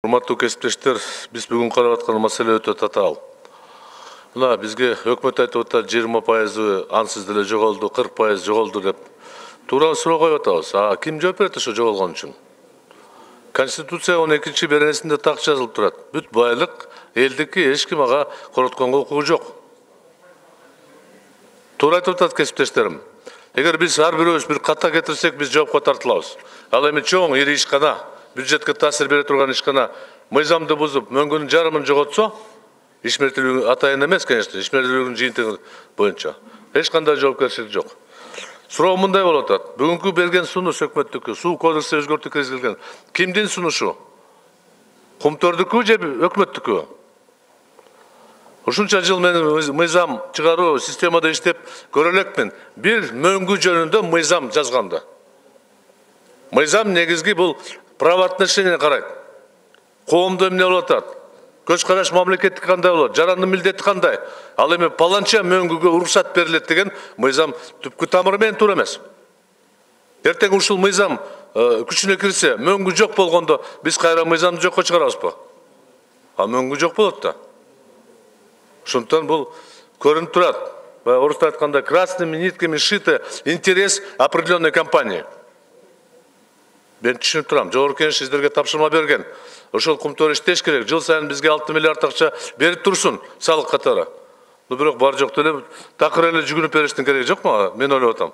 Урматтуу кесиптештер, биз бүгүн карап аткан маселе өтө татаал. Мына бизге өкмөт айтып атат 20% ансыз деле жоголду, 40% жоголду деп. Туура суроо коюп атабыз. Ким жооп берет ошо жоголгон үчүн? Конституция 12 беренесинде так жазылып турат. Бүт байлык элдики, эч ким ага коротконго укугу жок. Туура айтып атат кесиптештерим. Эгер биз ар бирөөбүз бир ката кетирсек, биз жоопко тартылабыз. Ал эми чоң ири ишкана, бюджетке таасир бере турган ишкана мыйзамды бузуп, мөңгүнүн жарымын жоготсо, ишмердүүлүгү атайын эмес, конечно, ишмердүүлүгүнүн жыйынтыгы боюнча эч кандай жоопкерчилик жок. Суроо мындай болуп атат. Бүгүнкү берген сунуш өкмөттүкү, суу кодексти өзгөртүү киргизилген. Кимдин сунушу? Кумтөрдүкү же өкмөттүкү? Ушунча жыл мен мыйзам чыгаруу системада иштеп көрө элекмин. Бир мөңгү жөнүндө мыйзам жазганды. Мыйзам негизги бул правоотношение карайт. Коомдо эмне болуп атат? Көз караш мамлекеттик кандай болот? Жарандын милдети кандай? Ал эми паланча мөңгүгө уруксат берилет деген мыйзам түпкү тамыры менен туура эмес. Эртең ушул мыйзам күчүнө кирсе, мөңгү жок болгондо биз кайра мыйзамды жокко чыгарабызбы? Мөңгү жок болот да. Ошондуктан бул көрүнүп турат. Орусча айтканда красными нитками шиты интерес определенной компании. Мен түшүнүп турам. Жогорку Кеңеш сиздерге тапшырма берген. Ошол кумтөр иштеш керек. Жыл сайын бизге 6 миллиард акча берип турсун салык катары. Бирок бар жок деле такыр эле жүгүнүп бериштин кереги жокму? Мен ойлоп атам.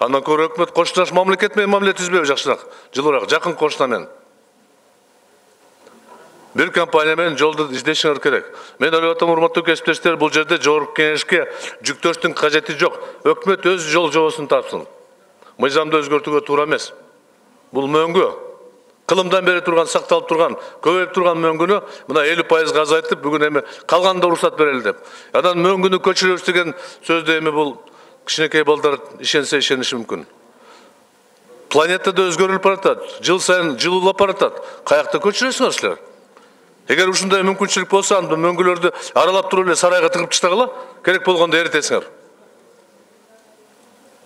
Андан көрө өкмөт кошташ мамлекет менен мамиле түзбөйбү жакшыраак, жылуураак, жакын кошуна менен. Бир компания менен жолду издешиңер керек. Мен ойлоп атам, урматтуу кесиптештер, бул жерде Жогорку Кеңешке жүктөштүн кажети жок. Өкмөт өз жол жобосун тапсын. Мыйзамды өзгөртүүгө туура эмес. Бул мөңгү. Кылымдан бери турган, сакталып турган, көбөйүп турган мөңгүнү мына 50% азайтып, бүгүн эми калганда уруксат берели деп. Анан мөңгүнү көчүрөбүз деген сөздө эми бул кичинекей балдар ишенсе ишениши мүмкүн. Планетада өзгөрүлүп баратат, жыл сайын жылуулап баратат. Каякта көчүрөсүңөр силер? Эгер ушундай мүмкүнчүлүк болсо, анда мөңгүлөрдү аралап туруп эле сарайга тыгып таштагыла, керек болгондо эритесиңер.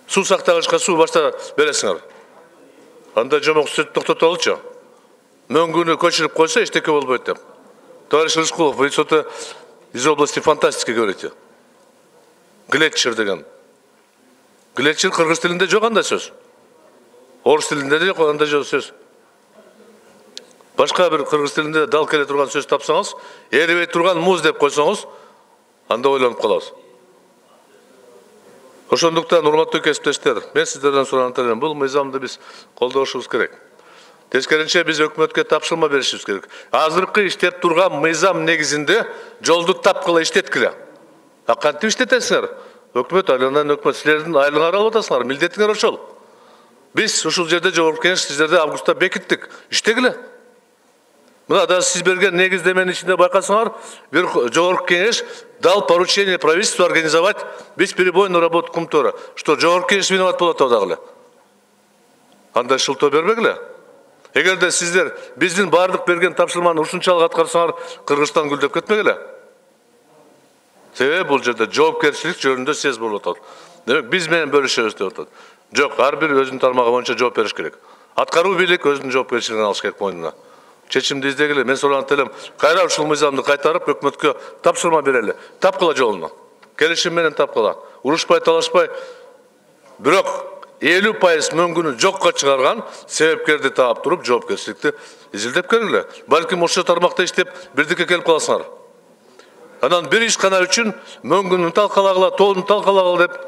Суу сактагычка суу башта бересиңер. Анда жомок сөт токтотолучу. Мөңгүнү көчүрүп койсо эчтеке болбойт деп. Товарищ Рыскулов, вы что-то из области фантастики говорите. Глетчер деген. Глетчер кыргыз тилинде жок андай сөз. Орус тилинде де жок андай сөз. Башка бир кыргыз тилинде дал келе турган сөз тапсаңыз, эрибей турган муз деп койсоңуз, анда ойлонуп калабыз. Ошондуктан, урматтуу кесиптештер, мен сиздерден сураган элем, бул мыйзамды биз колдошубуз керек. Тескеринче биз өкмөткө тапшырма беришибиз керек. Азыркы иштеп турган мыйзам негизинде жолду тапкыла иштеткиле. Кантип иштетесиңер? Өкмөт айланан өкмөт, силердин айлыгыңар алып атасыңар, милдетиңер ошол. Биз ушул жерде Жогорку Кеңеш сиздерди августта бекиттик. Иштегиле. Мына да сиз берген негиздеменин ичинде байкасаңар, бир Жогорку Кеңеш дал поручение правительству организовать бесперебойную работу кумтора. Что, Жогорку Кеңеш виноват болот дагы? Андай шылтоо бербегиле. Эгерде сиздер биздин бардык берген тапшырманы ушунчалык аткарсаңар, Кыргызстан гүлдөп кетмегиле. Себеби бул жерде жоопкерчилик жөнүндө сөз болуп атат. Демек биз менен бөлүшөбүз деп атат. Жок, ар бир өзүнүн тармагы боюнча жооп бериш керек. Аткаруу бийлик өзүнүн жоопкерчилигин алыш керек мойнуна. Чечимди издегиле. Мен сураган элем, кайра ушул мыйзамды кайтарып өкмөткө тапшырма берели. Тапкыла жолуну. Келишим менен тапкыла. Урушпай, талашпай. Бирок 50% мөңгүнү жокко чыгарган себепкерди таап туруп, жоопкерчиликти изилдеп көргүлө. Балким ошол тармакта иштеп, бирдикке келип каласыңар. Анан бир ишкана үчүн мөңгүнү талкалагыла, тоонун талкалагыла деп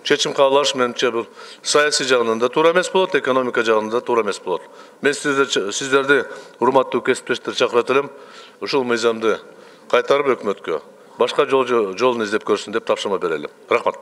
чечим кабыл алыш менимче бул саясий жагынан да туура эмес болот, экономика жагынан да туура эмес болот. Мен сиздерди урматтуу кесиптештер чакырат элем, ушул мыйзамды кайтарып өкмөткө башка жолун издеп көрсүн деп тапшырма берели. Рахмат.